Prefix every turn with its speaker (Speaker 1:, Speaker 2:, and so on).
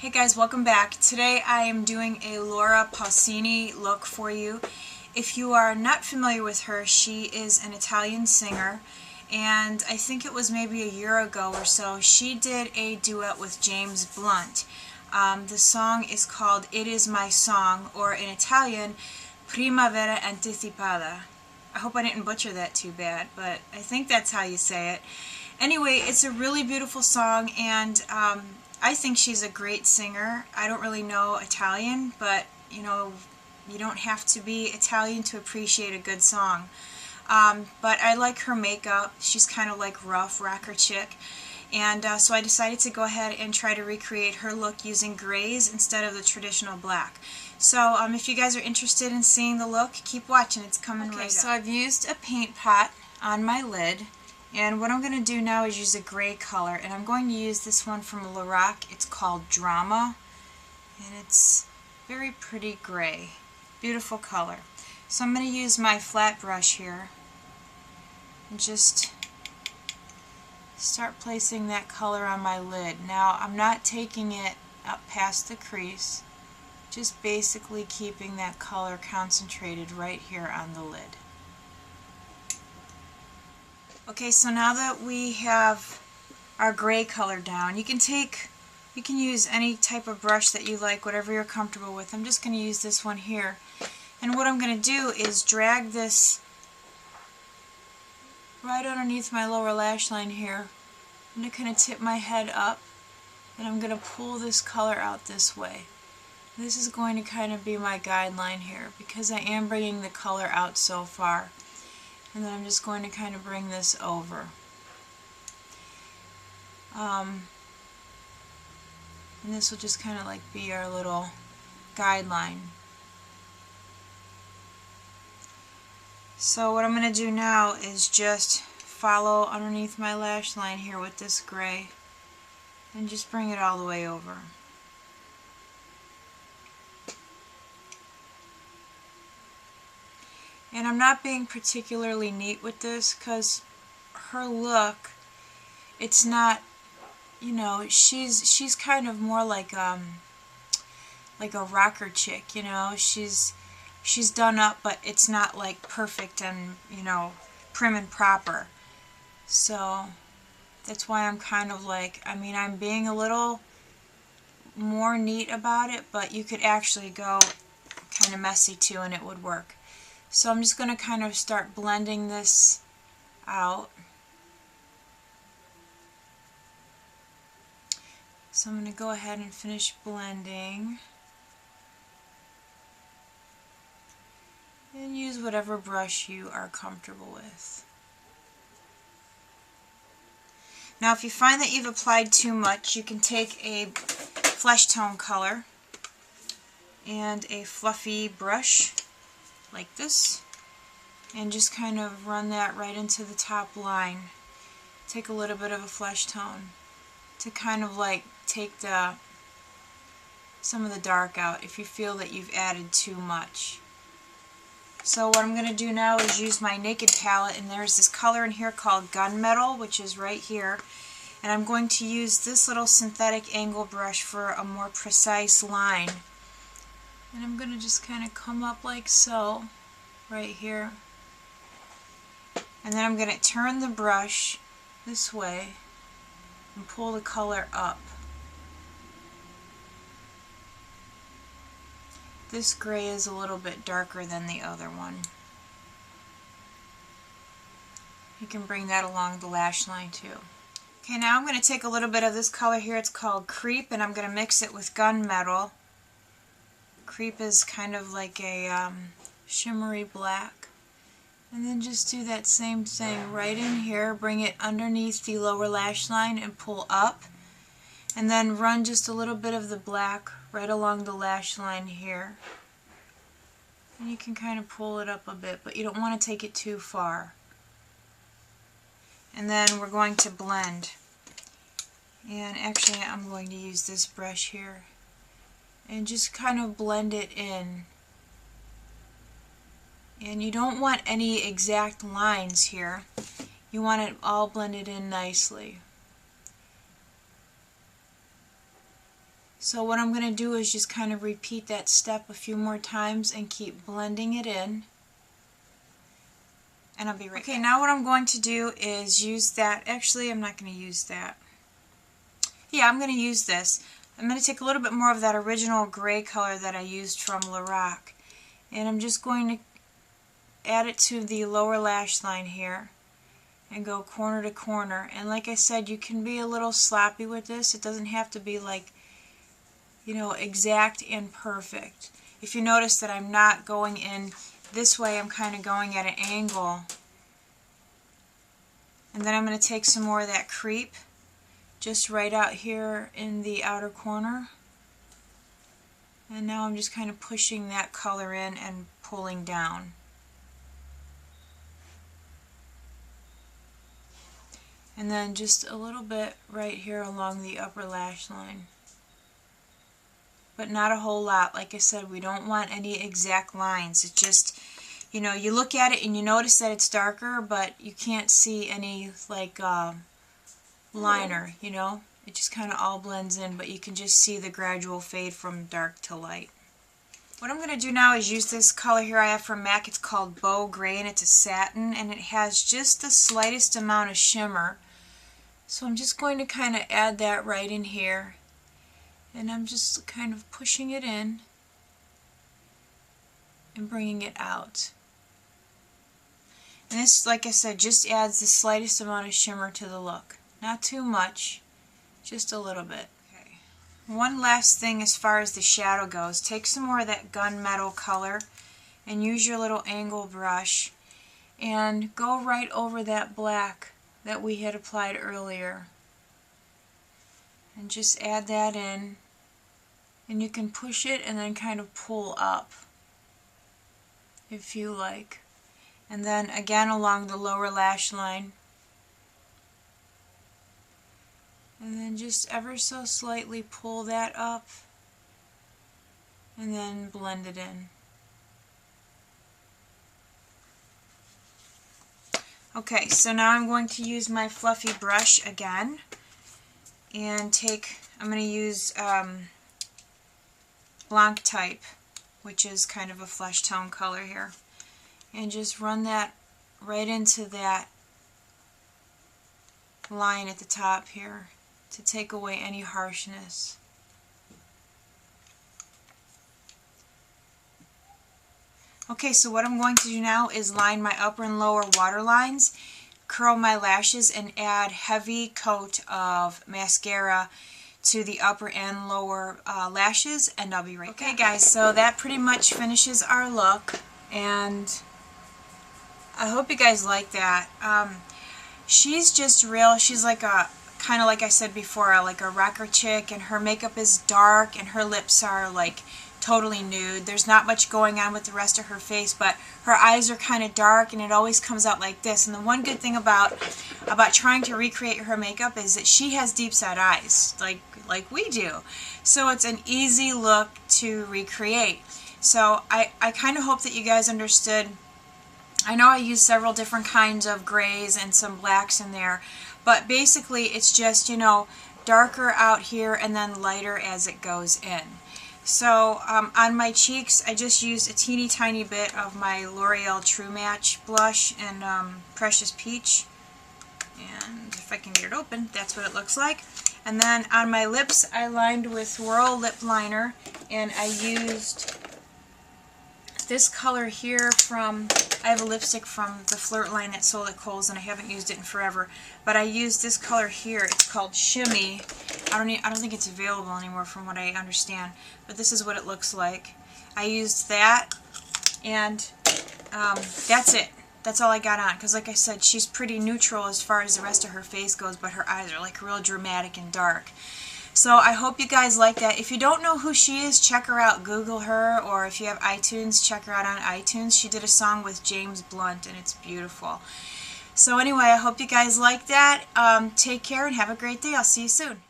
Speaker 1: Hey guys, welcome back. Today I am doing a Laura Pausini look for you. If you are not familiar with her, she is an Italian singer, and I think it was maybe a year ago or so, she did a duet with James Blunt. The song is called It Is My Song, or in Italian, Primavera Anticipada. I hope I didn't butcher that too bad, but I think that's how you say it. Anyway, it's a really beautiful song, and I think she's a great singer. I don't really know Italian, but you know, you don't have to be Italian to appreciate a good song. But I like her makeup. She's kind of like rough rocker chick, and so I decided to go ahead and try to recreate her look using grays instead of the traditional black. So if you guys are interested in seeing the look, keep watching. It's coming right up. Okay, so I've used a paint pot on my lid. And what I'm going to do now is use a gray color, and I'm going to use this one from Loreal. It's called Drama, and it's very pretty gray. Beautiful color. So I'm going to use my flat brush here and just start placing that color on my lid. Now I'm not taking it up past the crease, just basically keeping that color concentrated right here on the lid. Okay, so now that we have our gray color down, you can use any type of brush that you like, whatever you're comfortable with. I'm just going to use this one here. And what I'm going to do is drag this right underneath my lower lash line here. I'm going to kind of tip my head up, and I'm going to pull this color out this way. This is going to kind of be my guideline here, because I am bringing the color out so far. And then I'm just going to kind of bring this over. And this will just kind of like be our little guideline. So what I'm going to do now is just follow underneath my lash line here with this gray and just bring it all the way over. And I'm not being particularly neat with this because her look, it's not, you know, she's kind of more like a rocker chick, you know. She's done up, but it's not like perfect and, you know, prim and proper. So that's why I'm kind of like, I mean, I'm being a little more neat about it, but you could actually go kind of messy too and it would work. So I'm just going to kind of start blending this out. So I'm going to go ahead and finish blending. And use whatever brush you are comfortable with. Now if you find that you've applied too much, you can take a flesh tone color and a fluffy brush like this, and just kind of run that right into the top line. Take a little bit of a flesh tone to kind of like take some of the dark out if you feel that you've added too much. So what I'm going to do now is use my Naked palette, and there's this color in here called Gunmetal, which is right here, and I'm going to use this little synthetic angle brush for a more precise line. And I'm going to just kind of come up like so, right here. And then I'm going to turn the brush this way and pull the color up. This gray is a little bit darker than the other one. You can bring that along the lash line too. Okay, now I'm going to take a little bit of this color here, it's called Creep, and I'm going to mix it with Gunmetal. Creep is kind of like a shimmery black. And then just do that same thing right in here, bring it underneath the lower lash line and pull up. And then run just a little bit of the black right along the lash line here. And you can kind of pull it up a bit, but you don't want to take it too far. And then we're going to blend. And actually I'm going to use this brush here. And just kind of blend it in. And you don't want any exact lines here. You want it all blended in nicely. So what I'm going to do is just kind of repeat that step a few more times and keep blending it in. And I'll be right back. Okay, now what I'm going to do is use that. Actually, I'm not going to use that. Yeah, I'm going to use this. I'm going to take a little bit more of that original gray color that I used from Loreal. And I'm just going to add it to the lower lash line here and go corner to corner. And like I said, you can be a little sloppy with this. It doesn't have to be like, you know, exact and perfect. If you notice that I'm not going in this way, I'm kind of going at an angle. And then I'm going to take some more of that creep just right out here in the outer corner. And now I'm just kind of pushing that color in and pulling down. And then just a little bit right here along the upper lash line. But not a whole lot. Like I said, we don't want any exact lines. It's just, you know, you look at it and you notice that it's darker, but you can't see any like liner, you know. It just kind of all blends in, but you can just see the gradual fade from dark to light. What I'm going to do now is use this color here I have from MAC. It's called Bough Gray, and it's a satin, and it has just the slightest amount of shimmer. So I'm just going to kind of add that right in here. And I'm just kind of pushing it in and bringing it out. And this, like I said, just adds the slightest amount of shimmer to the look. Not too much, just a little bit. Okay. One last thing as far as the shadow goes. Take some more of that gunmetal color and use your little angle brush and go right over that black that we had applied earlier. And just add that in, and you can push it and then kind of pull up if you like. And then again along the lower lash line, and then just ever so slightly pull that up and then blend it in. Okay, so now I'm going to use my fluffy brush again and I'm going to use Blanc type, which is kind of a flesh tone color here, and just run that right into that line at the top here to take away any harshness. Okay, so what I'm going to do now is line my upper and lower water lines, curl my lashes, and add heavy coat of mascara to the upper and lower lashes, and I'll be right back. Okay guys, so that pretty much finishes our look, and I hope you guys like that. She's just real. She's like a, kind of like I said before, like a rocker chick, and her makeup is dark and her lips are like totally nude. There's not much going on with the rest of her face, but her eyes are kind of dark and it always comes out like this. And the one good thing about trying to recreate her makeup is that she has deep set eyes like we do. So it's an easy look to recreate. So I kind of hope that you guys understood. I know I used several different kinds of grays and some blacks in there, but basically it's just, you know, darker out here and then lighter as it goes in. So on my cheeks, I just used a teeny tiny bit of my L'Oreal True Match blush in Precious Peach. And if I can get it open, that's what it looks like. And then on my lips, I lined with Whirl lip liner, and I used this color here from, I have a lipstick from the Flirt line that's sold at Kohl's, and I haven't used it in forever. But I used this color here. It's called Shimmy. I don't think it's available anymore from what I understand, but this is what it looks like. I used that, and that's it. That's all I got on, because like I said, she's pretty neutral as far as the rest of her face goes, but her eyes are like real dramatic and dark. So I hope you guys like that. If you don't know who she is, check her out. Google her, or if you have iTunes, check her out on iTunes. She did a song with James Blunt, and it's beautiful. So anyway, I hope you guys like that. Take care and have a great day. I'll see you soon.